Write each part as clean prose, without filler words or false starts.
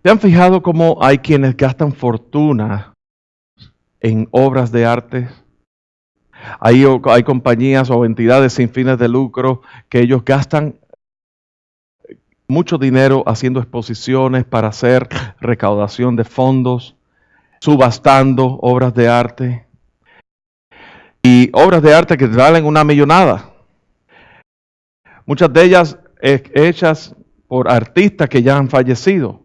¿Se han fijado cómo hay quienes gastan fortuna en obras de arte? Hay compañías o entidades sin fines de lucro que ellos gastan mucho dinero haciendo exposiciones para hacer recaudación de fondos, subastando obras de arte. Y obras de arte que valen una millonada. Muchas de ellas hechas por artistas que ya han fallecido.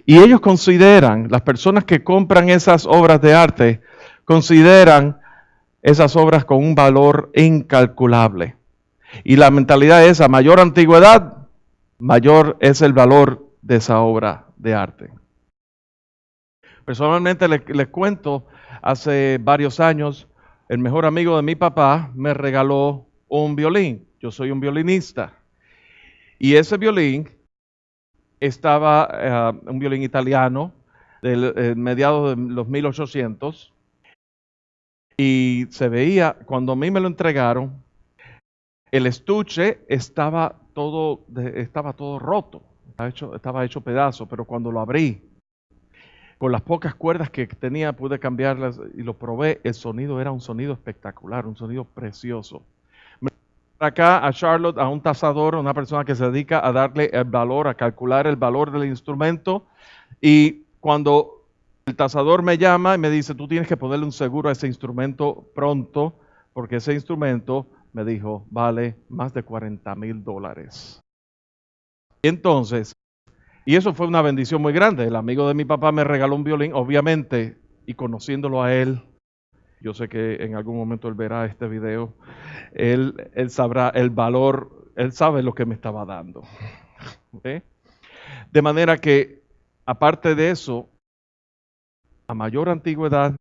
Y ellos consideran, las personas que compran esas obras de arte, consideran esas obras con un valor incalculable. Y la mentalidad es, a mayor antigüedad, mayor es el valor de esa obra de arte. Personalmente les cuento, hace varios años, el mejor amigo de mi papá me regaló un violín. Yo soy un violinista. Y ese violín estaba, un violín italiano, del mediados de los 1800. Y se veía, cuando a mí me lo entregaron, el estuche estaba todo roto, estaba hecho pedazo, pero cuando lo abrí, con las pocas cuerdas que tenía, pude cambiarlas y lo probé. El sonido era un sonido espectacular, un sonido precioso. Me acá a Charlotte, a un tasador, una persona que se dedica a darle el valor, a calcular el valor del instrumento. Y cuando el tasador me llama y me dice, tú tienes que ponerle un seguro a ese instrumento pronto, porque ese instrumento, me dijo, vale más de $40,000. Y entonces, y eso fue una bendición muy grande. El amigo de mi papá me regaló un violín, obviamente, y conociéndolo a él, yo sé que en algún momento él verá este video, él sabrá el valor, él sabe lo que me estaba dando. ¿Okay? De manera que, aparte de eso, a mayor antigüedad,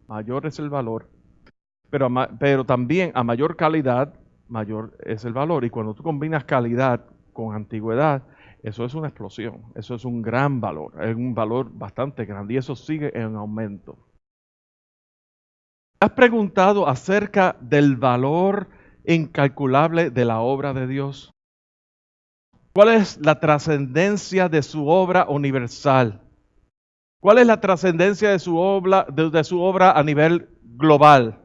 mayor es el valor, pero también a mayor calidad, mayor es el valor. Y cuando tú combinas calidad con antigüedad, eso es una explosión, eso es un gran valor, es un valor bastante grande y eso sigue en aumento. ¿Has preguntado acerca del valor incalculable de la obra de Dios? ¿Cuál es la trascendencia de su obra universal? ¿Cuál es la trascendencia de su obra a nivel global?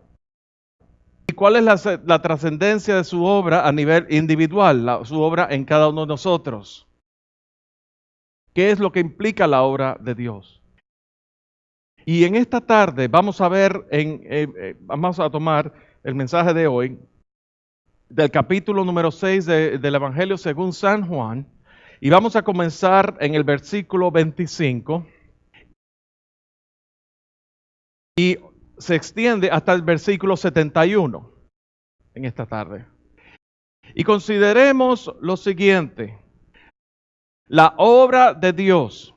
¿Y cuál es la trascendencia de su obra a nivel individual, su obra en cada uno de nosotros? ¿Qué es lo que implica la obra de Dios? Y en esta tarde vamos a ver, vamos a tomar el mensaje de hoy del capítulo número 6 del Evangelio según San Juan, y vamos a comenzar en el versículo 25 y se extiende hasta el versículo 71 en esta tarde. Y consideremos lo siguiente: la obra de Dios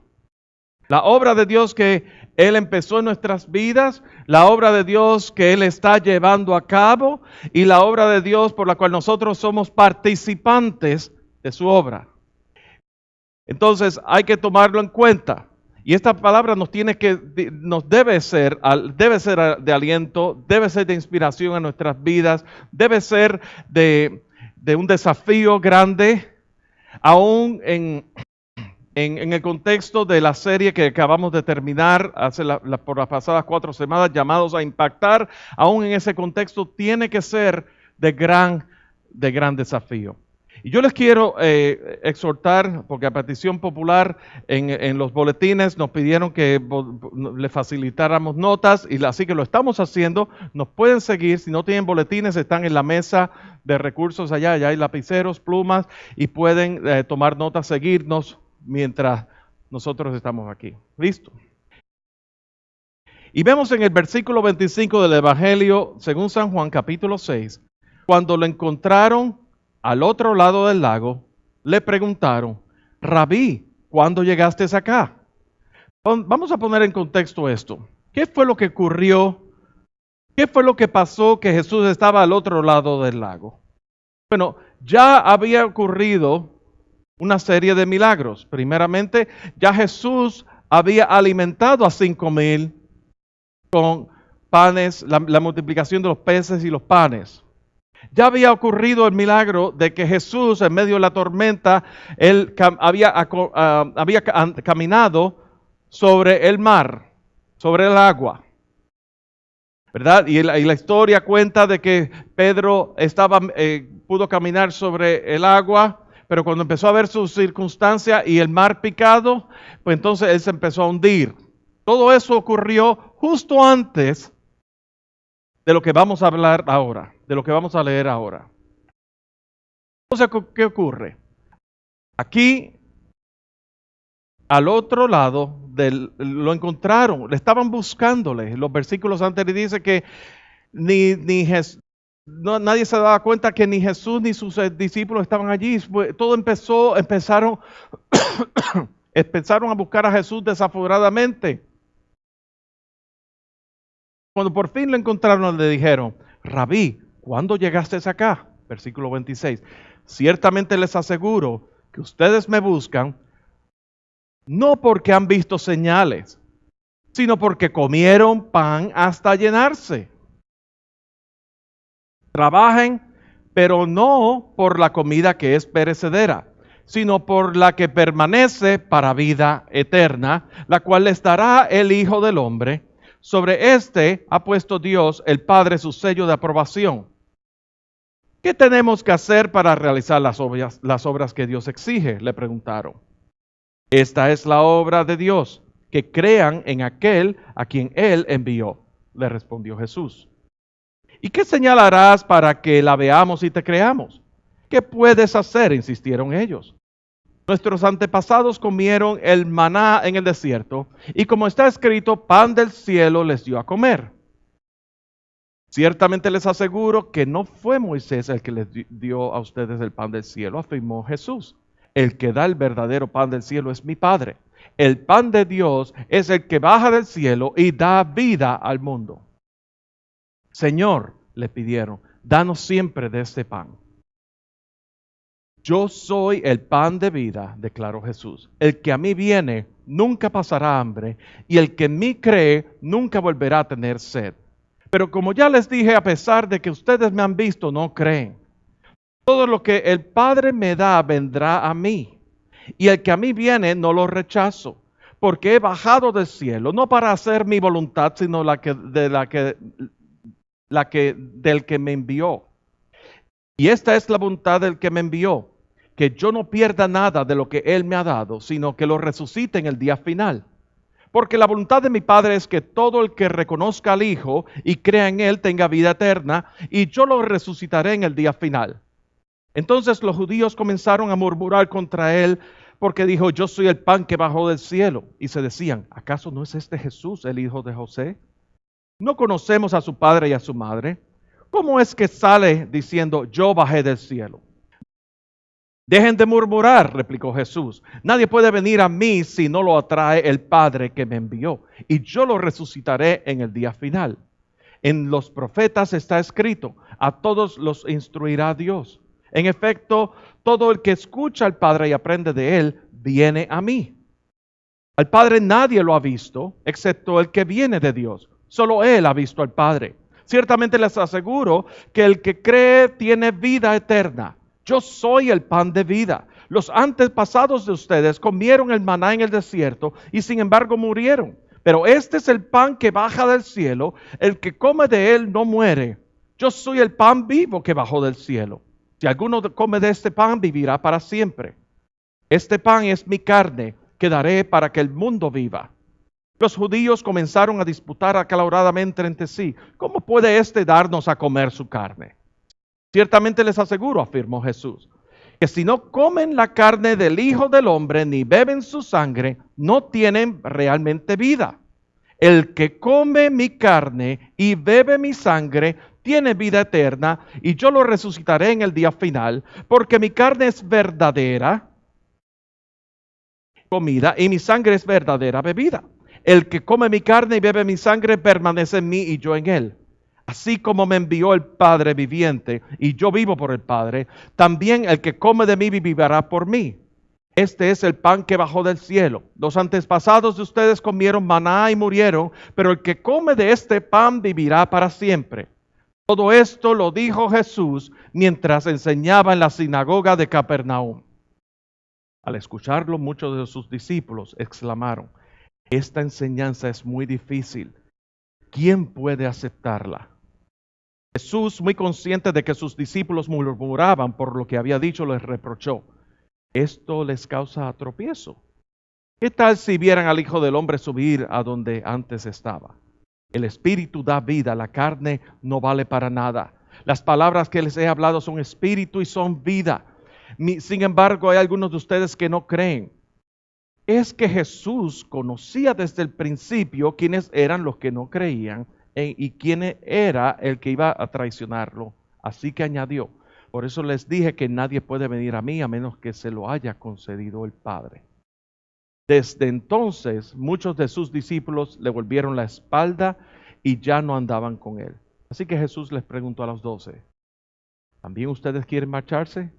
que Él empezó en nuestras vidas, la obra de Dios que Él está llevando a cabo y la obra de Dios por la cual nosotros somos participantes de su obra. Entonces hay que tomarlo en cuenta. Y esta palabra nos debe ser de aliento, debe ser de inspiración a nuestras vidas, debe ser de un desafío grande, aún en el contexto de la serie que acabamos de terminar por las pasadas 4 semanas, llamados a impactar. Aún en ese contexto tiene que ser de gran desafío. Y yo les quiero exhortar, porque a petición popular en los boletines nos pidieron que le facilitáramos notas, y así que lo estamos haciendo. Nos pueden seguir, si no tienen boletines, están en la mesa de recursos allá hay lapiceros, plumas, y pueden tomar notas, seguirnos mientras nosotros estamos aquí. ¿Listo? Y vemos en el versículo 25 del Evangelio según San Juan, capítulo 6, cuando lo encontraron al otro lado del lago, le preguntaron, Rabí, ¿cuándo llegaste acá? Vamos a poner en contexto esto. ¿Qué fue lo que ocurrió? ¿Qué fue lo que pasó que Jesús estaba al otro lado del lago? Bueno, ya había ocurrido una serie de milagros. Primeramente, ya Jesús había alimentado a 5,000 con panes, la multiplicación de los peces y los panes. Ya había ocurrido el milagro de que Jesús, en medio de la tormenta, había caminado sobre el mar, sobre el agua, ¿verdad? Y la historia cuenta de que Pedro pudo caminar sobre el agua, pero cuando empezó a ver sus circunstancias y el mar picado, pues entonces él se empezó a hundir. Todo eso ocurrió justo antes de lo que vamos a hablar ahora, de lo que vamos a leer ahora. Entonces, ¿qué ocurre? Aquí, al otro lado, lo encontraron, le estaban buscándole. Los versículos anteriores dicen que nadie se daba cuenta que ni Jesús ni sus discípulos estaban allí. Empezaron a buscar a Jesús desaforadamente. Cuando por fin lo encontraron, le dijeron: Rabí, ¿cuándo llegaste acá? Versículo 26. Ciertamente les aseguro que ustedes me buscan no porque han visto señales, sino porque comieron pan hasta llenarse. Trabajen, pero no por la comida que es perecedera, sino por la que permanece para vida eterna, la cual les dará el Hijo del Hombre. Sobre este ha puesto Dios, el Padre, su sello de aprobación. ¿Qué tenemos que hacer para realizar las obras que Dios exige?, le preguntaron. Esta es la obra de Dios, que crean en aquel a quien Él envió, le respondió Jesús. ¿Y qué señal harás para que la veamos y te creamos? ¿Qué puedes hacer?, insistieron ellos. Nuestros antepasados comieron el maná en el desierto, y como está escrito, pan del cielo les dio a comer. Ciertamente les aseguro que no fue Moisés el que les dio a ustedes el pan del cielo, afirmó Jesús. El que da el verdadero pan del cielo es mi Padre. El pan de Dios es el que baja del cielo y da vida al mundo. Señor, le pidieron, danos siempre de este pan. Yo soy el pan de vida, declaró Jesús. El que a mí viene nunca pasará hambre, y el que en mí cree nunca volverá a tener sed. Pero como ya les dije, a pesar de que ustedes me han visto, no creen. Todo lo que el Padre me da vendrá a mí, y el que a mí viene no lo rechazo, porque he bajado del cielo, no para hacer mi voluntad, sino del que me envió. Y esta es la voluntad del que me envió, que yo no pierda nada de lo que Él me ha dado, sino que lo resucite en el día final. Porque la voluntad de mi Padre es que todo el que reconozca al Hijo y crea en Él tenga vida eterna, y yo lo resucitaré en el día final. Entonces los judíos comenzaron a murmurar contra Él, porque dijo: yo soy el pan que bajó del cielo. Y se decían: ¿acaso no es este Jesús el hijo de José? ¿No conocemos a su padre y a su madre? ¿Cómo es que sale diciendo: yo bajé del cielo? Dejen de murmurar, replicó Jesús. Nadie puede venir a mí si no lo atrae el Padre que me envió, y yo lo resucitaré en el día final. En los profetas está escrito: a todos los instruirá Dios. En efecto, todo el que escucha al Padre y aprende de Él, viene a mí. Al Padre nadie lo ha visto, excepto el que viene de Dios. Solo Él ha visto al Padre. Ciertamente les aseguro que el que cree tiene vida eterna. Yo soy el pan de vida. Los antepasados de ustedes comieron el maná en el desierto y sin embargo murieron. Pero este es el pan que baja del cielo. El que come de él no muere. Yo soy el pan vivo que bajó del cielo. Si alguno come de este pan, vivirá para siempre. Este pan es mi carne, que daré para que el mundo viva. Los judíos comenzaron a disputar acaloradamente entre sí: ¿cómo puede éste darnos a comer su carne? Ciertamente les aseguro, afirmó Jesús, que si no comen la carne del Hijo del Hombre ni beben su sangre, no tienen realmente vida. El que come mi carne y bebe mi sangre tiene vida eterna, y yo lo resucitaré en el día final, porque mi carne es verdadera comida y mi sangre es verdadera bebida. El que come mi carne y bebe mi sangre permanece en mí y yo en él. Así como me envió el Padre viviente y yo vivo por el Padre, también el que come de mí vivirá por mí. Este es el pan que bajó del cielo. Los antepasados de ustedes comieron maná y murieron, pero el que come de este pan vivirá para siempre. Todo esto lo dijo Jesús mientras enseñaba en la sinagoga de Capernaum. Al escucharlo, muchos de sus discípulos exclamaron: esta enseñanza es muy difícil. ¿Quién puede aceptarla? Jesús, muy consciente de que sus discípulos murmuraban por lo que había dicho, les reprochó: esto les causa tropiezo. ¿Qué tal si vieran al Hijo del Hombre subir a donde antes estaba? El Espíritu da vida, la carne no vale para nada. Las palabras que les he hablado son espíritu y son vida. Sin embargo, hay algunos de ustedes que no creen. Es que Jesús conocía desde el principio quiénes eran los que no creían y quién era el que iba a traicionarlo. Así que añadió: por eso les dije que nadie puede venir a mí a menos que se lo haya concedido el Padre. Desde entonces, muchos de sus discípulos le volvieron la espalda y ya no andaban con él. Así que Jesús les preguntó a los 12: ¿también ustedes quieren marcharse?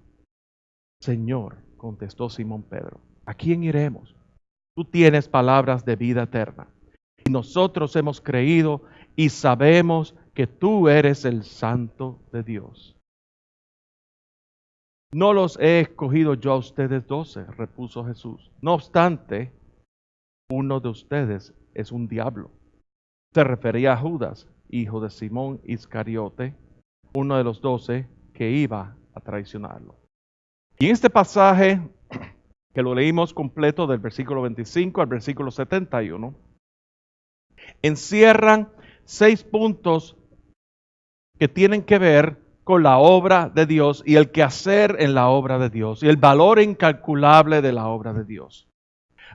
Señor, contestó Simón Pedro, ¿a quién iremos? Tú tienes palabras de vida eterna. Y nosotros hemos creído y sabemos que tú eres el Santo de Dios. No los he escogido yo a ustedes 12, repuso Jesús. No obstante, uno de ustedes es un diablo. Se refería a Judas, hijo de Simón Iscariote, uno de los 12 que iba a traicionarlo. Y en este pasaje, que lo leímos completo del versículo 25 al versículo 71, encierran 6 puntos que tienen que ver con la obra de Dios y el quehacer en la obra de Dios y el valor incalculable de la obra de Dios.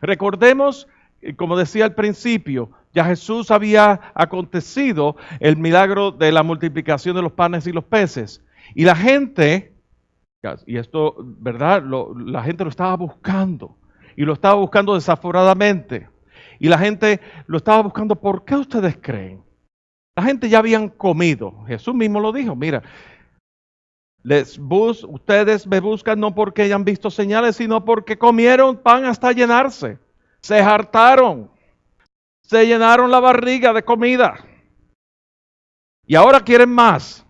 Recordemos, como decía al principio, ya Jesús había acontecido el milagro de la multiplicación de los panes y los peces. Y la gente, y esto, ¿verdad? La gente lo estaba buscando. Y lo estaba buscando desaforadamente. Y la gente lo estaba buscando. ¿Por qué ustedes creen? La gente ya habían comido. Jesús mismo lo dijo. Mira, ustedes me buscan no porque hayan visto señales, sino porque comieron pan hasta llenarse. Se hartaron. Se llenaron la barriga de comida. Y ahora quieren más.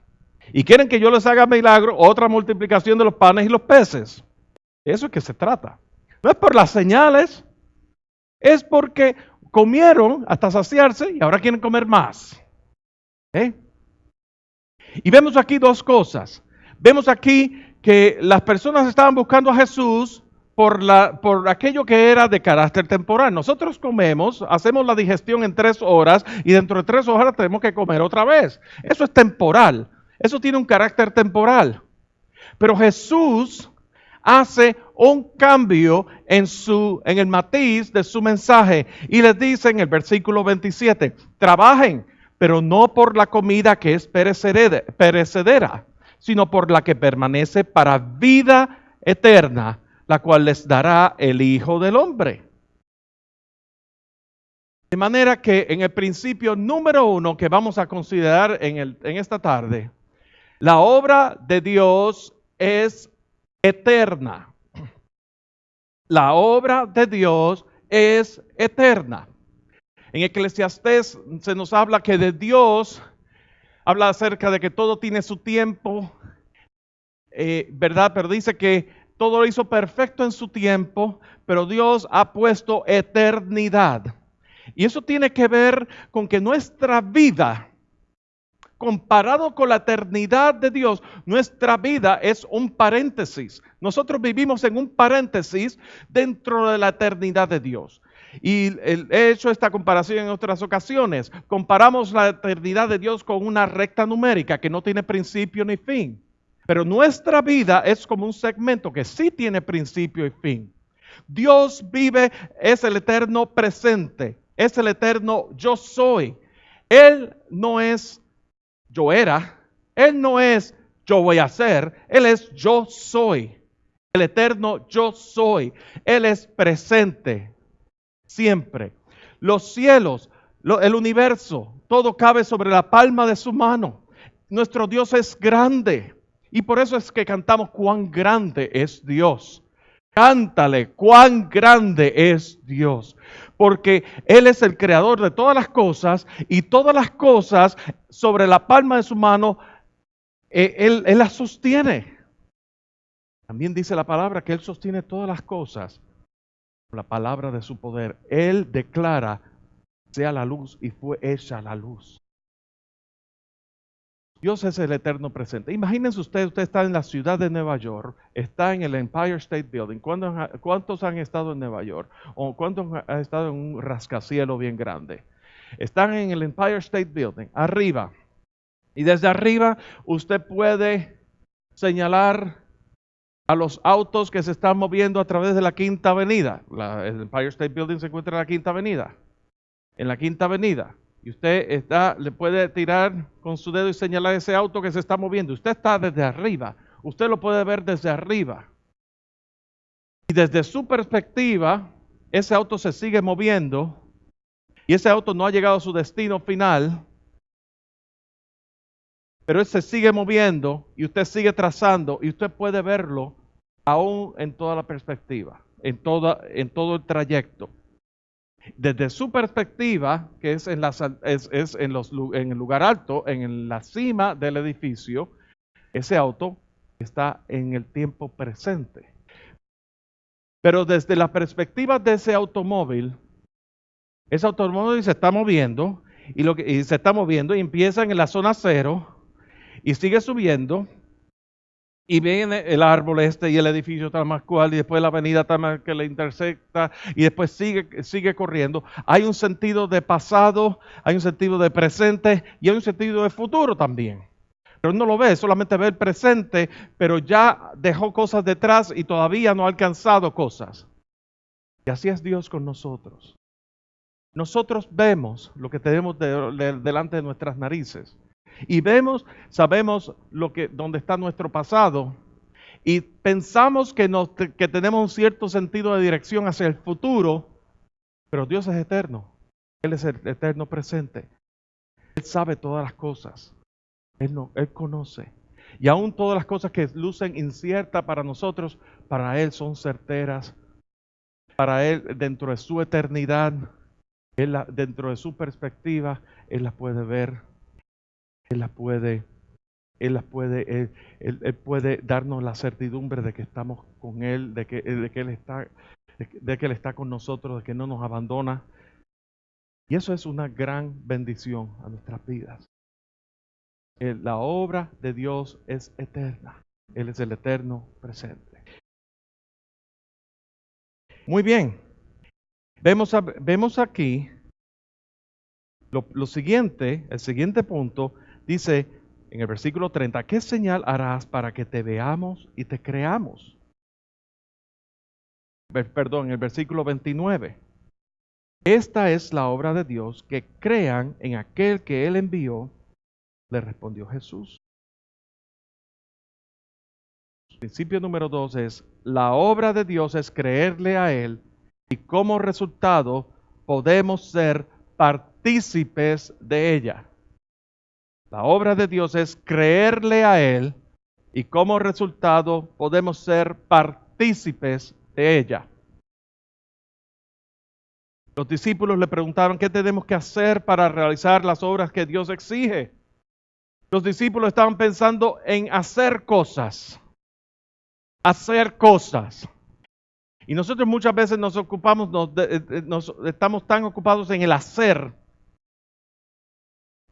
Y quieren que yo les haga milagro, otra multiplicación de los panes y los peces. Eso es que se trata. No es por las señales. Es porque comieron hasta saciarse y ahora quieren comer más. Y vemos aquí 2 cosas. Vemos aquí que las personas estaban buscando a Jesús por aquello que era de carácter temporal. Nosotros comemos, hacemos la digestión en 3 horas y dentro de 3 horas tenemos que comer otra vez. Eso es temporal. Eso tiene un carácter temporal. Pero Jesús hace un cambio en el matiz de su mensaje y les dice en el versículo 27, trabajen, pero no por la comida que es perecedera, sino por la que permanece para vida eterna, la cual les dará el Hijo del Hombre. De manera que en el principio número 1 que vamos a considerar en esta tarde, la obra de Dios es eterna. La obra de Dios es eterna. En Eclesiastés se nos habla que de Dios, habla acerca de que todo tiene su tiempo, ¿verdad? Pero dice que todo lo hizo perfecto en su tiempo, pero Dios ha puesto eternidad. Y eso tiene que ver con que nuestra vida, comparado con la eternidad de Dios, nuestra vida es un paréntesis. Nosotros vivimos en un paréntesis dentro de la eternidad de Dios. Y he hecho esta comparación en otras ocasiones. Comparamos la eternidad de Dios con una recta numérica que no tiene principio ni fin. Pero nuestra vida es como un segmento que sí tiene principio y fin. Dios vive, es el eterno presente, es el eterno yo soy. Él no es yo era, Él no es yo voy a ser, Él es yo soy. El eterno yo soy. Él es presente siempre. Los cielos, el universo, todo cabe sobre la palma de su mano. Nuestro Dios es grande y por eso es que cantamos cuán grande es Dios. Cántale, cuán grande es Dios, porque Él es el creador de todas las cosas y todas las cosas sobre la palma de su mano Él la sostiene. También dice la palabra que Él sostiene todas las cosas con la palabra de su poder. Él declara, sea la luz, y fue hecha la luz. Dios es el eterno presente. Imagínense usted está en la ciudad de Nueva York, está en el Empire State Building. ¿Cuántos han estado en Nueva York? ¿O cuántos han estado en un rascacielos bien grande? Están en el Empire State Building, arriba. Y desde arriba usted puede señalar a los autos que se están moviendo a través de la Quinta Avenida. El Empire State Building se encuentra en la Quinta Avenida. En la Quinta Avenida. Y usted le puede tirar con su dedo y señalar ese auto que se está moviendo. Usted está desde arriba. Usted lo puede ver desde arriba. Y desde su perspectiva, ese auto se sigue moviendo. Y ese auto no ha llegado a su destino final. Pero él se sigue moviendo y usted sigue trazando. Y usted puede verlo aún en toda la perspectiva. En todo el trayecto. Desde su perspectiva, que es en el lugar alto, en la cima del edificio, ese auto está en el tiempo presente. Pero desde la perspectiva de ese automóvil se está moviendo y se está moviendo y empieza en la zona cero y sigue subiendo. Y viene el árbol y el edificio tal más cual, y después la avenida tal más que le intersecta, y después sigue corriendo. Hay un sentido de pasado, hay un sentido de presente, y hay un sentido de futuro también. Pero no lo ve, solamente ve el presente, pero ya dejó cosas detrás y todavía no ha alcanzado cosas. Y así es Dios con nosotros. Nosotros vemos lo que tenemos delante de nuestras narices. Y sabemos dónde está nuestro pasado y pensamos que tenemos un cierto sentido de dirección hacia el futuro, pero Dios es eterno. Él es el eterno presente. Él sabe todas las cosas. Él conoce. Y aún todas las cosas que lucen inciertas para nosotros, para Él son certeras. Para Él, dentro de su eternidad, dentro de su perspectiva, Él las puede ver. Él puede darnos la certidumbre de que estamos con Él, de que Él está con nosotros, de que no nos abandona. Y eso es una gran bendición a nuestras vidas. La obra de Dios es eterna. Él es el eterno presente. Muy bien. Vemos aquí lo siguiente, el siguiente punto, dice en el versículo 30, ¿qué señal harás para que te veamos y te creamos? Perdón, en el versículo 29. Esta es la obra de Dios, que crean en aquel que Él envió, le respondió Jesús. Principio número 2 es, la obra de Dios es creerle a Él y como resultado podemos ser partícipes de ella. La obra de Dios es creerle a Él y como resultado podemos ser partícipes de ella. Los discípulos le preguntaron, ¿qué tenemos que hacer para realizar las obras que Dios exige? Los discípulos estaban pensando en hacer cosas. Hacer cosas. Y nosotros muchas veces estamos tan ocupados en el hacer.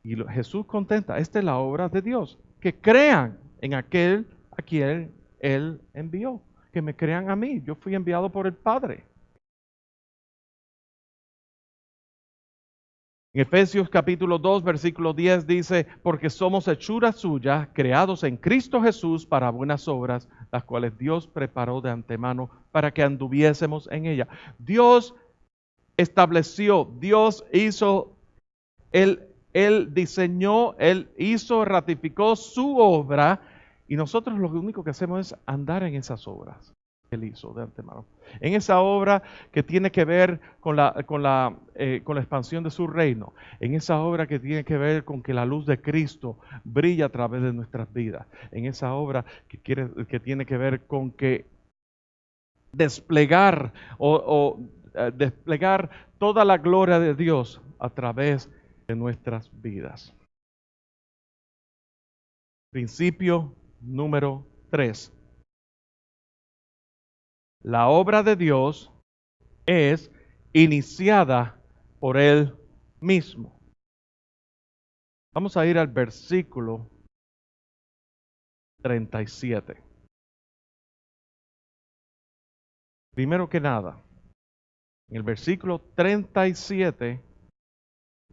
Y Jesús contenta, esta es la obra de Dios, que crean en aquel a quien Él envió, que me crean a mí, yo fui enviado por el Padre. En Efesios capítulo 2, versículo 10 dice, porque somos hechura suya, creados en Cristo Jesús para buenas obras, las cuales Dios preparó de antemano para que anduviésemos en ella. Dios estableció, Dios hizo, Él diseñó, Él hizo, ratificó su obra y nosotros lo único que hacemos es andar en esas obras que Él hizo de antemano. En esa obra que tiene que ver con la expansión de su reino. En esa obra que tiene que ver con que la luz de Cristo brilla a través de nuestras vidas. En esa obra que tiene que ver con que desplegar desplegar toda la gloria de Dios a través de nuestras vidas. Principio número 3. La obra de Dios es iniciada por Él mismo. Vamos a ir al versículo 37. Primero que nada, en el versículo 37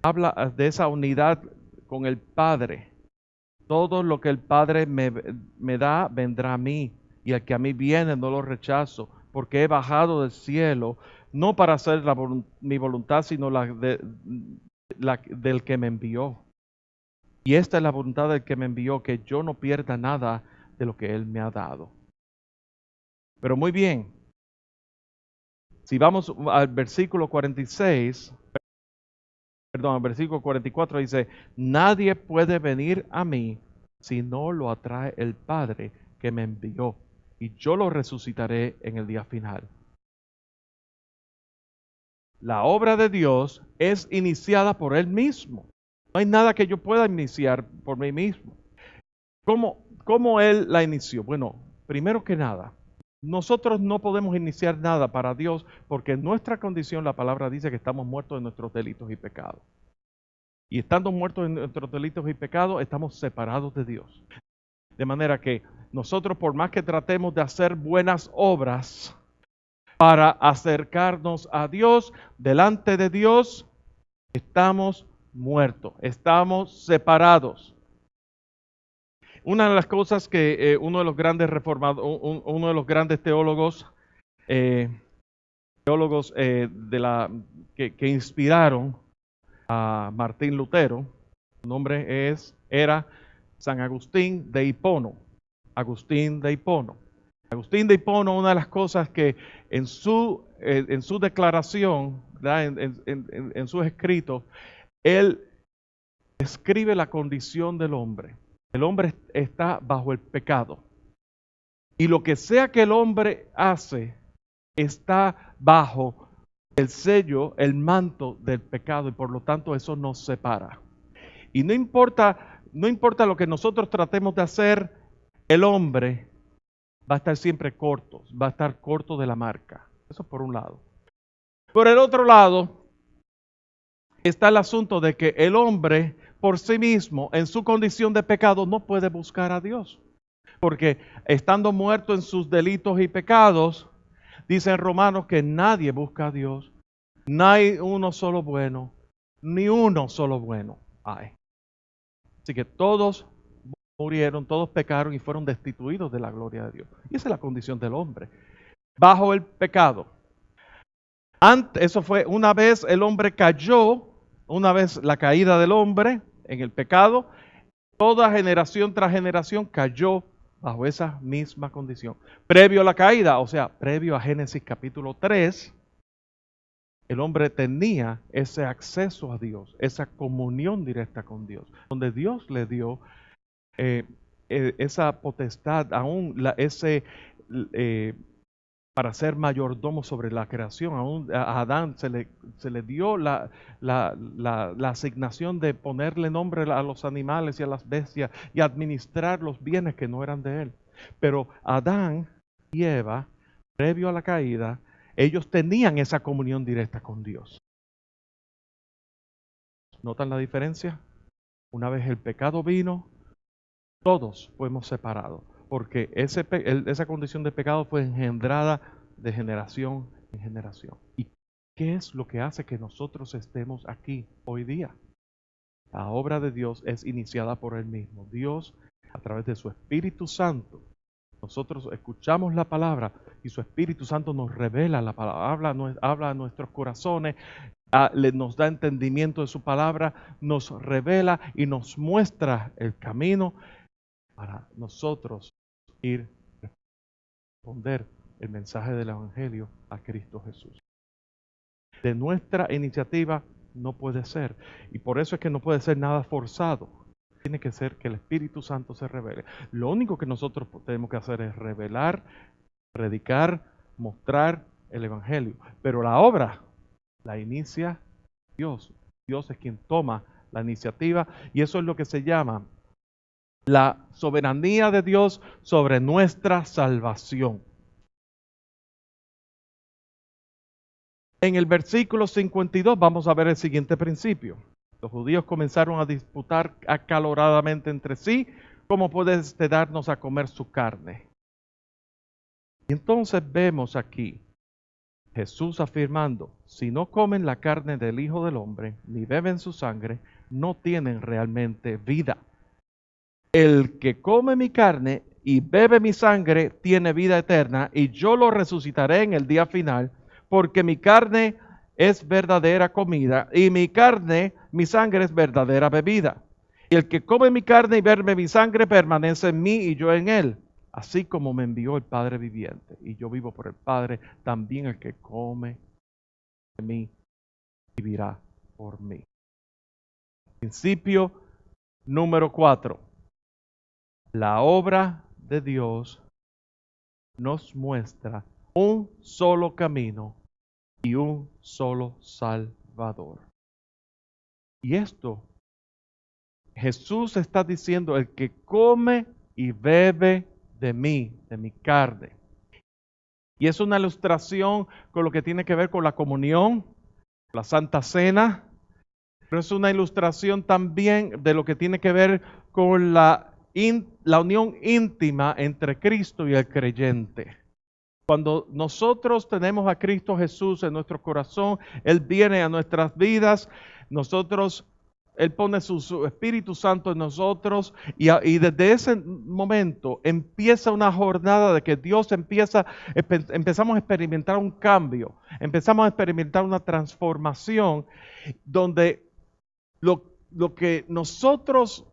habla de esa unidad con el Padre. Todo lo que el Padre me da, vendrá a mí. Y el que a mí viene, no lo rechazo, porque he bajado del cielo, no para hacer mi voluntad, sino la del que me envió. Y esta es la voluntad del que me envió, que yo no pierda nada de lo que Él me ha dado. Pero muy bien, si vamos al versículo 46, perdón, al versículo 44 dice, nadie puede venir a mí si no lo atrae el Padre que me envió, y yo lo resucitaré en el día final. La obra de Dios es iniciada por Él mismo. No hay nada que yo pueda iniciar por mí mismo. ¿Cómo Él la inició? Bueno, primero que nada, nosotros no podemos iniciar nada para Dios porque en nuestra condición la palabra dice que estamos muertos en nuestros delitos y pecados. Y estando muertos en nuestros delitos y pecados, estamos separados de Dios. De manera que nosotros, por más que tratemos de hacer buenas obras para acercarnos a Dios, delante de Dios, estamos muertos, estamos separados. Una de las cosas que uno de los grandes uno de los grandes teólogos, que inspiraron a Martín Lutero, su nombre era San Agustín de Hipono. Agustín de Hipono. Agustín de Hipono, una de las cosas que en su declaración, en sus escritos, él escribe la condición del hombre. El hombre está bajo el pecado. Y lo que sea que el hombre hace, está bajo el sello, el manto del pecado, y por lo tanto eso nos separa. Y no importa lo que nosotros tratemos de hacer, el hombre va a estar siempre corto, va a estar corto de la marca. Eso por un lado. Por el otro lado, está el asunto de que el hombre por sí mismo, en su condición de pecado, no puede buscar a Dios. Porque estando muerto en sus delitos y pecados, dice en Romanos que nadie busca a Dios. No hay uno solo bueno, ni uno solo bueno hay. Así que todos murieron, todos pecaron y fueron destituidos de la gloria de Dios. Y esa es la condición del hombre, bajo el pecado. Eso fue una vez el hombre cayó, una vez la caída del hombre en el pecado, toda generación tras generación cayó bajo esa misma condición. Previo a la caída, o sea, previo a Génesis capítulo 3, el hombre tenía ese acceso a Dios, esa comunión directa con Dios, donde Dios le dio esa potestad, para ser mayordomo sobre la creación. Aún a Adán se le dio la asignación de ponerle nombre a los animales y a las bestias y administrar los bienes que no eran de él. Pero Adán y Eva, previo a la caída, ellos tenían esa comunión directa con Dios. ¿Notan la diferencia? Una vez el pecado vino, todos fuimos separados, porque esa condición de pecado fue engendrada de generación en generación. ¿Y qué es lo que hace que nosotros estemos aquí hoy día? La obra de Dios es iniciada por Él mismo. Dios, a través de su Espíritu Santo, nosotros escuchamos la palabra y su Espíritu Santo nos revela la palabra, habla a nuestros corazones, nos da entendimiento de su palabra, nos revela y nos muestra el camino para nosotros ir a responder el mensaje del Evangelio a Cristo Jesús. De nuestra iniciativa no puede ser, y por eso es que no puede ser nada forzado. Tiene que ser que el Espíritu Santo se revele. Lo único que nosotros tenemos que hacer es revelar, predicar, mostrar el Evangelio. Pero la obra la inicia Dios. Dios es quien toma la iniciativa, y eso es lo que se llama la soberanía de Dios sobre nuestra salvación. En el versículo 52 vamos a ver el siguiente principio. Los judíos comenzaron a disputar acaloradamente entre sí cómo puede darnos a comer su carne. Y entonces vemos aquí Jesús afirmando, si no comen la carne del Hijo del Hombre, ni beben su sangre, no tienen realmente vida. El que come mi carne y bebe mi sangre tiene vida eterna, y yo lo resucitaré en el día final, porque mi carne es verdadera comida, y mi sangre es verdadera bebida. Y el que come mi carne y bebe mi sangre permanece en mí y yo en él. Así como me envió el Padre viviente, y yo vivo por el Padre, también el que come de mí vivirá por mí. Principio número 4. La obra de Dios nos muestra un solo camino y un solo Salvador. Y esto, Jesús está diciendo, el que come y bebe de mí, de mi carne. Y es una ilustración con lo que tiene que ver con la comunión, la Santa Cena, pero es una ilustración también de lo que tiene que ver con la unión íntima entre Cristo y el creyente. Cuando nosotros tenemos a Cristo Jesús en nuestro corazón, Él viene a nuestras vidas, Él pone su Espíritu Santo en nosotros y desde ese momento empieza una jornada de que empezamos a experimentar un cambio, empezamos a experimentar una transformación donde lo que nosotros,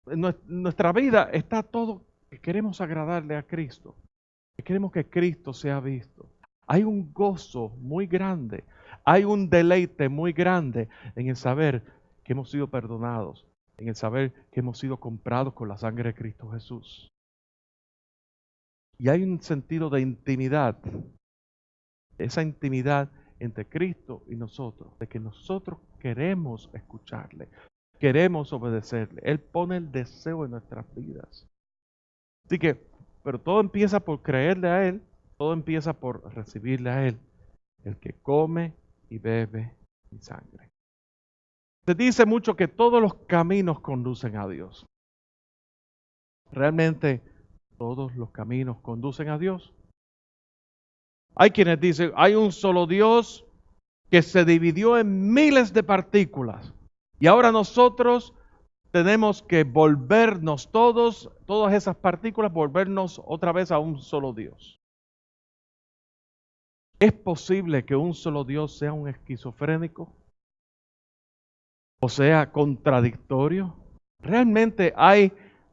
en nuestra vida está todo, que queremos agradarle a Cristo, que queremos que Cristo sea visto. Hay un gozo muy grande, hay un deleite muy grande en el saber que hemos sido perdonados, en el saber que hemos sido comprados con la sangre de Cristo Jesús. Y hay un sentido de intimidad, esa intimidad entre Cristo y nosotros, de que nosotros queremos escucharle, queremos obedecerle. Él pone el deseo en nuestras vidas. Así que, pero todo empieza por creerle a Él, todo empieza por recibirle a Él, el que come y bebe mi sangre. Se dice mucho que todos los caminos conducen a Dios. ¿Realmente todos los caminos conducen a Dios? Hay quienes dicen, hay un solo Dios que se dividió en miles de partículas. Y ahora nosotros tenemos que volvernos todas esas partículas, volvernos otra vez a un solo Dios. ¿Es posible que un solo Dios sea un esquizofrénico? ¿O sea contradictorio? ¿Realmente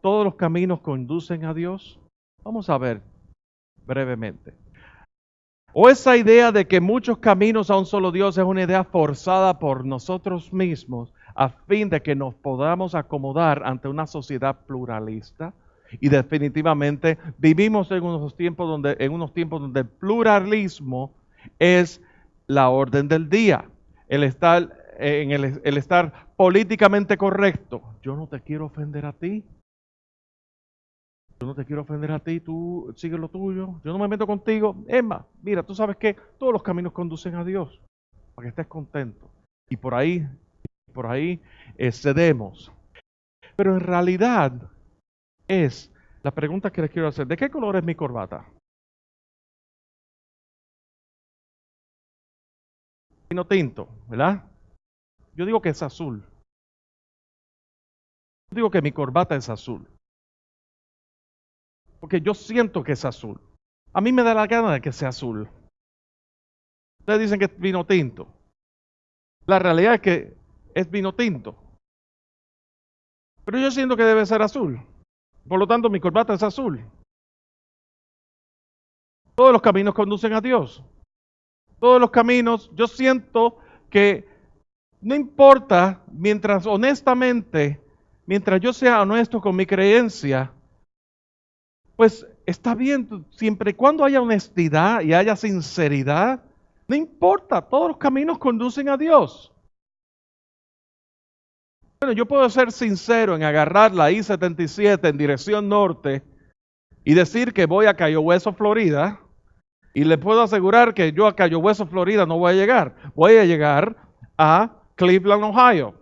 todos los caminos conducen a Dios? Vamos a ver brevemente. O esa idea de que muchos caminos a un solo Dios es una idea forzada por nosotros mismos a fin de que nos podamos acomodar ante una sociedad pluralista. Y definitivamente vivimos en unos tiempos donde el pluralismo es la orden del día. El estar políticamente correcto. Yo no te quiero ofender a ti. Yo no te quiero ofender a ti, tú sigue lo tuyo, yo no me meto contigo. Emma, mira, tú sabes que todos los caminos conducen a Dios, para que estés contento. Y por ahí cedemos. Pero en realidad es la pregunta que les quiero hacer, ¿de qué color es mi corbata? Vino tinto, ¿verdad? Yo digo que es azul. Yo digo que mi corbata es azul. Porque yo siento que es azul. A mí me da la gana de que sea azul. Ustedes dicen que es vino tinto. La realidad es que es vino tinto. Pero yo siento que debe ser azul. Por lo tanto, mi corbata es azul. Todos los caminos conducen a Dios. Todos los caminos, yo siento que no importa, mientras yo sea honesto con mi creencia, pues está bien, siempre y cuando haya honestidad y haya sinceridad, no importa, todos los caminos conducen a Dios. Bueno, yo puedo ser sincero en agarrar la I-77 en dirección norte y decir que voy a Cayo Hueso, Florida, y le puedo asegurar que yo a Cayo Hueso, Florida no voy a llegar. Voy a llegar a Cleveland, Ohio.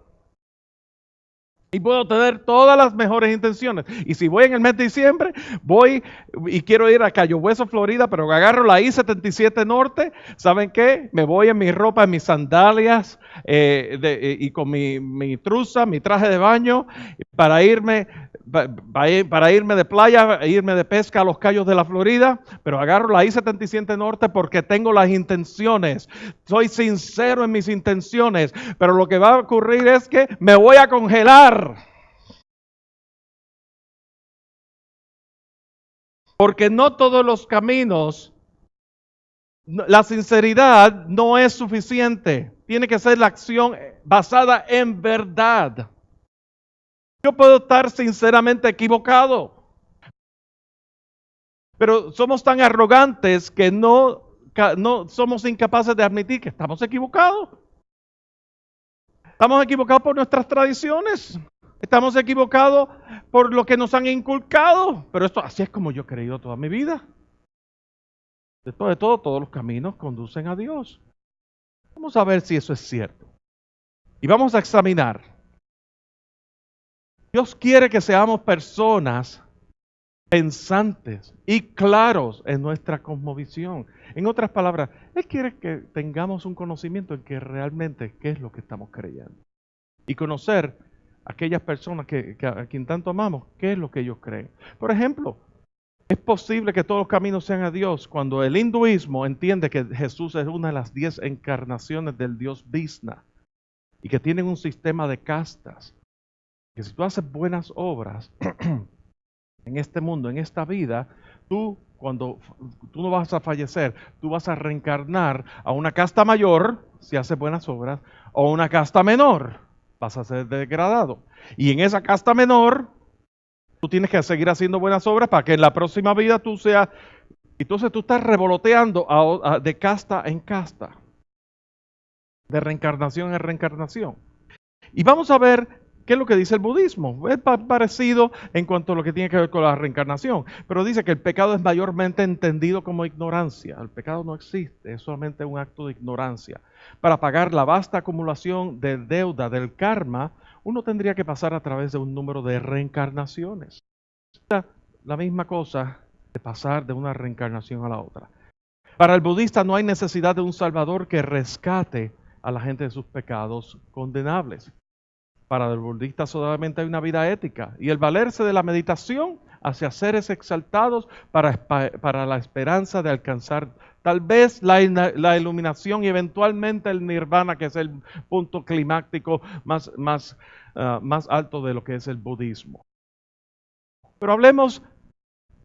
Y puedo tener todas las mejores intenciones. Y si voy en el mes de diciembre, voy y quiero ir a Cayo Hueso, Florida, pero agarro la I-77 Norte, ¿saben qué? Me voy en mi ropa, en mis sandalias y con mi truza, mi traje de baño, para irme de playa, irme de pesca a los Cayos de la Florida, pero agarro la I-77 Norte porque tengo las intenciones. Soy sincero en mis intenciones, pero lo que va a ocurrir es que me voy a congelar. Porque no todos los caminos, la sinceridad no es suficiente. Tiene que ser la acción basada en verdad. Yo puedo estar sinceramente equivocado, pero somos tan arrogantes que no somos incapaces de admitir que estamos equivocados. Estamos equivocados por nuestras tradiciones. Estamos equivocados por lo que nos han inculcado. Pero esto así es como yo he creído toda mi vida. Después de todo, todos los caminos conducen a Dios. Vamos a ver si eso es cierto. Y vamos a examinar. Dios quiere que seamos personas pensantes y claros en nuestra cosmovisión. En otras palabras, Él quiere que tengamos un conocimiento en que realmente qué es lo que estamos creyendo. Y conocer a aquellas personas a quien tanto amamos, qué es lo que ellos creen. Por ejemplo, es posible que todos los caminos sean a Dios cuando el hinduismo entiende que Jesús es una de las 10 encarnaciones del Dios Vishnu y que tienen un sistema de castas. Que si tú haces buenas obras en este mundo, en esta vida, cuando tú no vas a fallecer, tú vas a reencarnar a una casta mayor, si haces buenas obras, o una casta menor, vas a ser degradado. Y en esa casta menor, tú tienes que seguir haciendo buenas obras para que en la próxima vida tú seas... Entonces tú estás revoloteando de casta en casta, de reencarnación en reencarnación. Y vamos a ver qué es lo que dice el budismo. Es parecido en cuanto a lo que tiene que ver con la reencarnación, pero dice que el pecado es mayormente entendido como ignorancia. El pecado no existe, es solamente un acto de ignorancia. Para pagar la vasta acumulación de deuda del karma, uno tendría que pasar a través de un número de reencarnaciones. La misma cosa de pasar de una reencarnación a la otra. Para el budista no hay necesidad de un salvador que rescate a la gente de sus pecados condenables. Para el budista solamente hay una vida ética y el valerse de la meditación hacia seres exaltados para la esperanza de alcanzar tal vez la iluminación y eventualmente el nirvana, que es el punto climático más alto de lo que es el budismo. Pero hablemos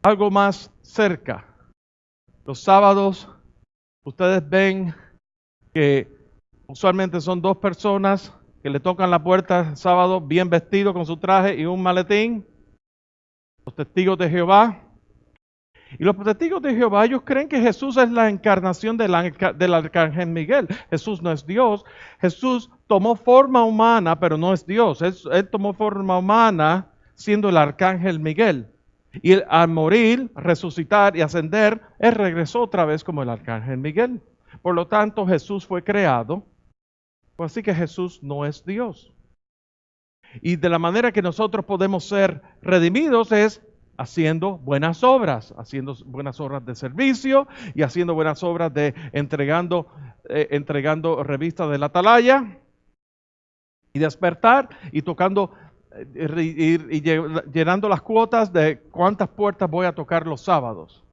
algo más cerca. Los sábados, ustedes ven que usualmente son dos personas que le tocan la puerta el sábado bien vestido con su traje y un maletín. Los testigos de Jehová. Y los testigos de Jehová, ellos creen que Jesús es la encarnación del arcángel Miguel. Jesús no es Dios. Jesús tomó forma humana, pero no es Dios. Él tomó forma humana siendo el arcángel Miguel. Y al morir, resucitar y ascender, Él regresó otra vez como el arcángel Miguel. Por lo tanto, Jesús fue creado. Pues así que Jesús no es Dios. Y de la manera que nosotros podemos ser redimidos es haciendo buenas obras de servicio y haciendo buenas obras de entregando revistas de la atalaya y despertar y tocando y llenando las cuotas de cuántas puertas voy a tocar los sábados.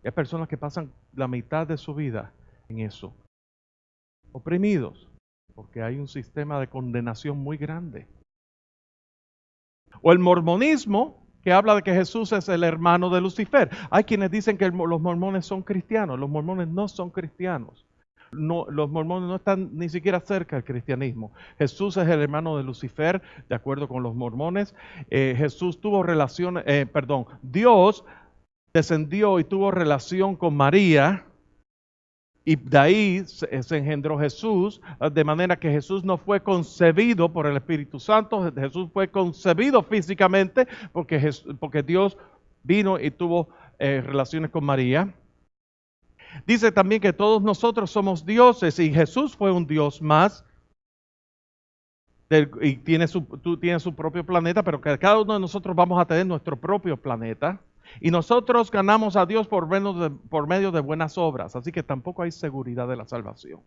Hay personas que pasan la mitad de su vida en eso, oprimidos, porque hay un sistema de condenación muy grande. O el mormonismo, que habla de que Jesús es el hermano de Lucifer. Hay quienes dicen que los mormones son cristianos. Los mormones no son cristianos. No, los mormones no están ni siquiera cerca del cristianismo. Jesús es el hermano de Lucifer, de acuerdo con los mormones. Jesús tuvo Dios descendió y tuvo relación con María Y de ahí se engendró Jesús, de manera que Jesús no fue concebido por el Espíritu Santo, Jesús fue concebido físicamente porque Dios vino y tuvo relaciones con María. Dice también que todos nosotros somos dioses y Jesús fue un Dios más. Y tú tienes su propio planeta, pero que cada uno de nosotros vamos a tener nuestro propio planeta. Y nosotros ganamos a Dios por medio de buenas obras, así que tampoco hay seguridad de la salvación.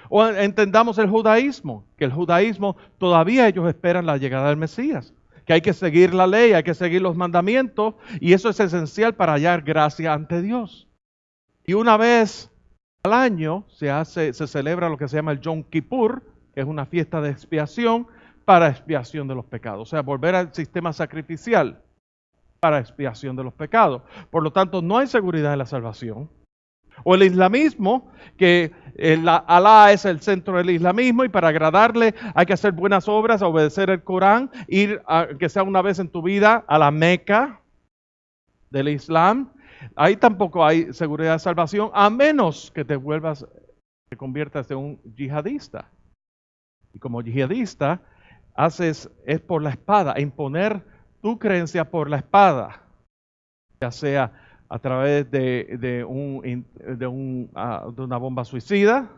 O entendamos el judaísmo, que el judaísmo todavía ellos esperan la llegada del Mesías, que hay que seguir la ley, hay que seguir los mandamientos, y eso es esencial para hallar gracia ante Dios. Y una vez al año se celebra lo que se llama el Yom Kippur, que es una fiesta de expiación para expiación de los pecados, o sea, volver al sistema sacrificial para expiación de los pecados. Por lo tanto, no hay seguridad de la salvación. O el islamismo, que Alá es el centro del islamismo y para agradarle hay que hacer buenas obras, obedecer el Corán, que sea una vez en tu vida a la Meca del Islam. Ahí tampoco hay seguridad de salvación, a menos que te conviertas en un yihadista. Y como yihadista, es por la espada, imponer tu creencia por la espada, ya sea a través de una bomba suicida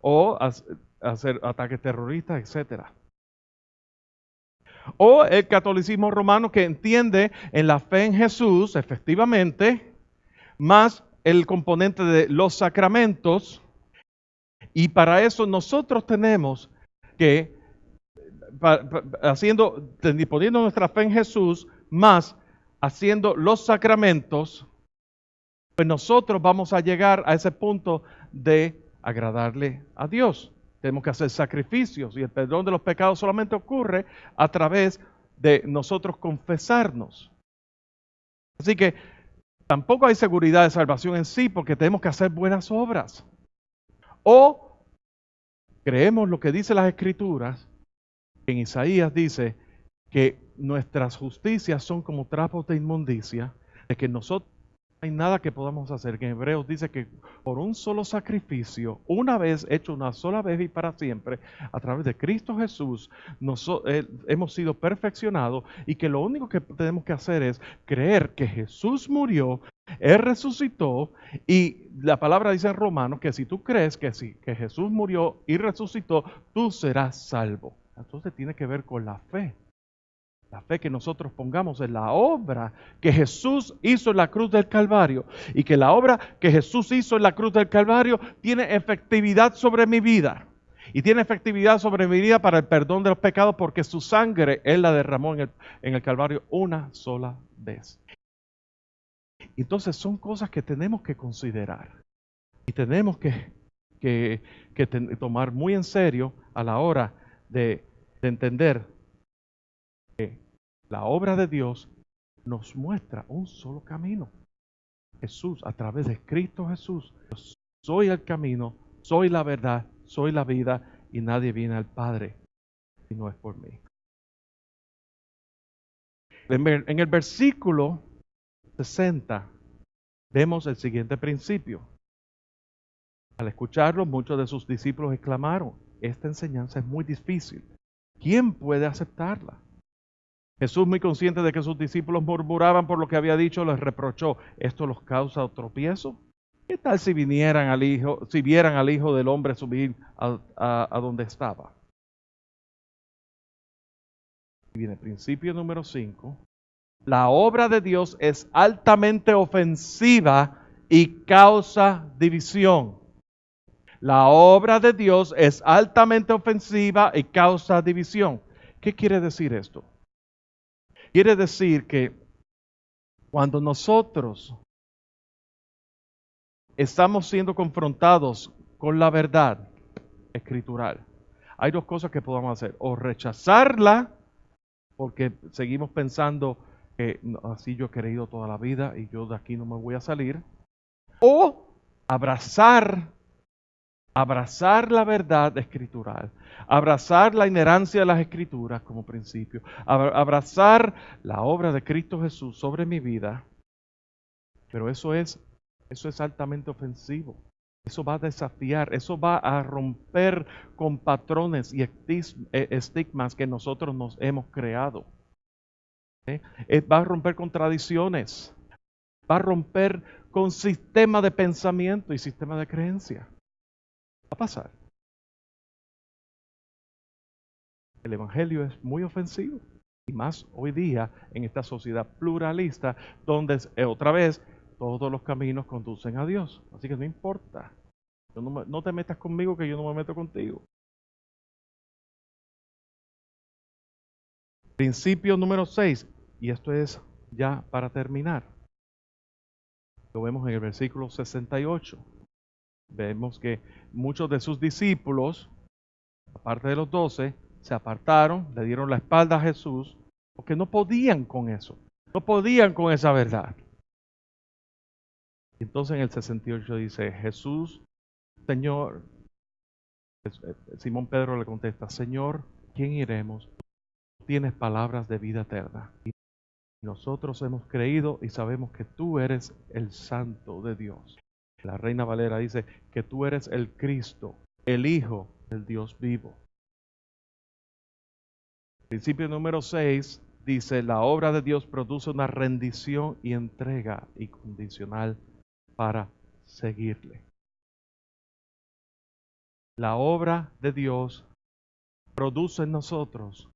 o hacer ataques terroristas, etc. O el catolicismo romano, que entiende en la fe en Jesús, efectivamente, más el componente de los sacramentos, y para eso nosotros tenemos que poniendo nuestra fe en Jesús, más haciendo los sacramentos, pues nosotros vamos a llegar a ese punto de agradarle a Dios. Tenemos que hacer sacrificios y el perdón de los pecados solamente ocurre a través de nosotros confesarnos. Así que tampoco hay seguridad de salvación en sí porque tenemos que hacer buenas obras. O creemos lo que dice las Escrituras. En Isaías dice que nuestras justicias son como trapos de inmundicia, de que nosotros no hay nada que podamos hacer. Que en Hebreos dice que por un solo sacrificio, una vez hecho una sola vez y para siempre, a través de Cristo Jesús, hemos sido perfeccionados y que lo único que tenemos que hacer es creer que Jesús murió, Él resucitó, y la palabra dice en Romanos que si tú crees que Jesús murió y resucitó, tú serás salvo. Entonces tiene que ver con la fe. La fe que nosotros pongamos en la obra que Jesús hizo en la cruz del Calvario. Y que la obra que Jesús hizo en la cruz del Calvario tiene efectividad sobre mi vida. Y tiene efectividad sobre mi vida para el perdón de los pecados porque su sangre Él la derramó en el Calvario una sola vez. Entonces son cosas que tenemos que considerar. Y tenemos que tomar muy en serio a la hora de entender que la obra de Dios nos muestra un solo camino. Jesús, a través de Cristo Jesús, yo soy el camino, soy la verdad, soy la vida y nadie viene al Padre si no es por mí. En el versículo 60 vemos el siguiente principio. Al escucharlo, muchos de sus discípulos exclamaron: esta enseñanza es muy difícil. ¿Quién puede aceptarla? Jesús, muy consciente de que sus discípulos murmuraban por lo que había dicho, les reprochó: ¿esto los causa tropiezo? ¿Qué tal si vieran al Hijo del Hombre subir a donde estaba? Y viene el principio número 5. La obra de Dios es altamente ofensiva y causa división. La obra de Dios es altamente ofensiva y causa división. ¿Qué quiere decir esto? Quiere decir que cuando nosotros estamos siendo confrontados con la verdad escritural, hay dos cosas que podemos hacer: o rechazarla porque seguimos pensando que así yo he creído toda la vida y yo de aquí no me voy a salir, o abrazar la verdad escritural, abrazar la inherencia de las escrituras como principio, abrazar la obra de Cristo Jesús sobre mi vida. Pero eso es altamente ofensivo. Eso va a desafiar, eso va a romper con patrones y estigmas que nosotros nos hemos creado. Va a romper con tradiciones, va a romper con sistema de pensamiento y sistema de creencia. Va a pasar. El Evangelio es muy ofensivo. Y más hoy día en esta sociedad pluralista donde otra vez todos los caminos conducen a Dios. Así que no importa. No te metas conmigo que yo no me meto contigo. Principio número 6. Y esto es ya para terminar. Lo vemos en el versículo 68. Vemos que muchos de sus discípulos, aparte de los 12, se apartaron, le dieron la espalda a Jesús, porque no podían con eso. No podían con esa verdad. Entonces en el 68 dice, Jesús, Señor, Simón Pedro le contesta, Señor, ¿quién iremos? Tú tienes palabras de vida eterna. Y nosotros hemos creído y sabemos que tú eres el Santo de Dios. La Reina Valera dice que tú eres el Cristo, el Hijo del Dios vivo. Principio número 6 dice, la obra de Dios produce una rendición y entrega incondicional para seguirle. La obra de Dios produce en nosotros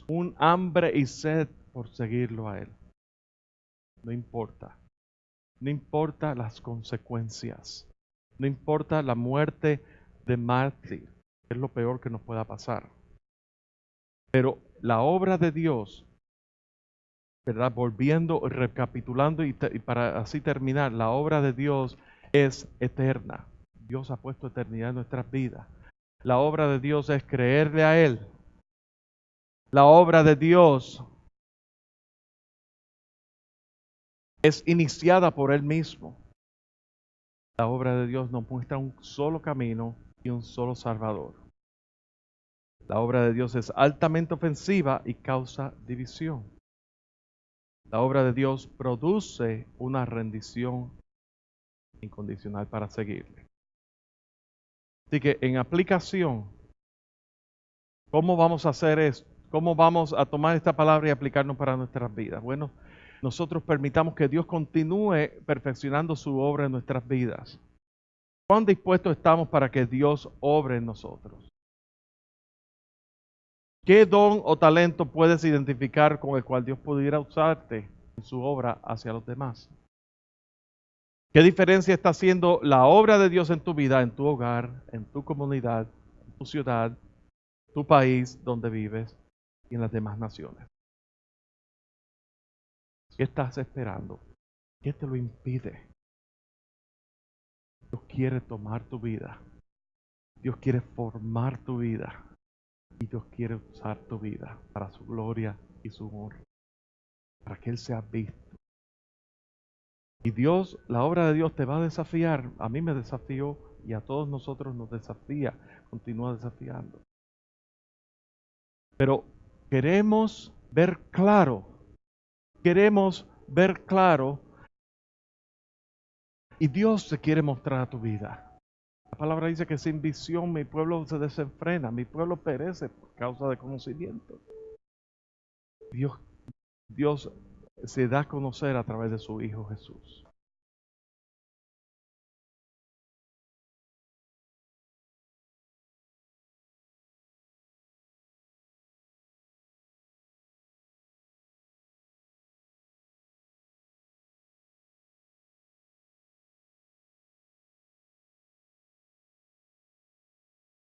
un hambre y sed por seguirlo a Él. No importa. No importa las consecuencias. No importa la muerte de mártir, que es lo peor que nos pueda pasar. Pero la obra de Dios, ¿verdad? Volviendo, recapitulando y para así terminar, la obra de Dios es eterna. Dios ha puesto eternidad en nuestras vidas. La obra de Dios es creerle a Él. La obra de Dios es iniciada por Él mismo. La obra de Dios nos muestra un solo camino y un solo Salvador. La obra de Dios es altamente ofensiva y causa división. La obra de Dios produce una rendición incondicional para seguirle. Así que en aplicación, ¿cómo vamos a hacer esto? ¿Cómo vamos a tomar esta palabra y aplicarnos para nuestras vidas? Bueno, nosotros permitamos que Dios continúe perfeccionando su obra en nuestras vidas. ¿Cuán dispuestos estamos para que Dios obre en nosotros? ¿Qué don o talento puedes identificar con el cual Dios pudiera usarte en su obra hacia los demás? ¿Qué diferencia está haciendo la obra de Dios en tu vida, en tu hogar, en tu comunidad, en tu ciudad, tu país donde vives y en las demás naciones? ¿Qué estás esperando? ¿Qué te lo impide? Dios quiere tomar tu vida. Dios quiere formar tu vida. Y Dios quiere usar tu vida para su gloria y su honra. Para que Él sea visto. Y Dios, la obra de Dios te va a desafiar. A mí me desafió y a todos nosotros nos desafía. Continúa desafiando. Pero queremos ver claro. Queremos ver claro. Y Dios se quiere mostrar a tu vida. La palabra dice que sin visión mi pueblo se desenfrena. Mi pueblo perece por causa de conocimiento. Dios se da a conocer a través de su Hijo Jesús.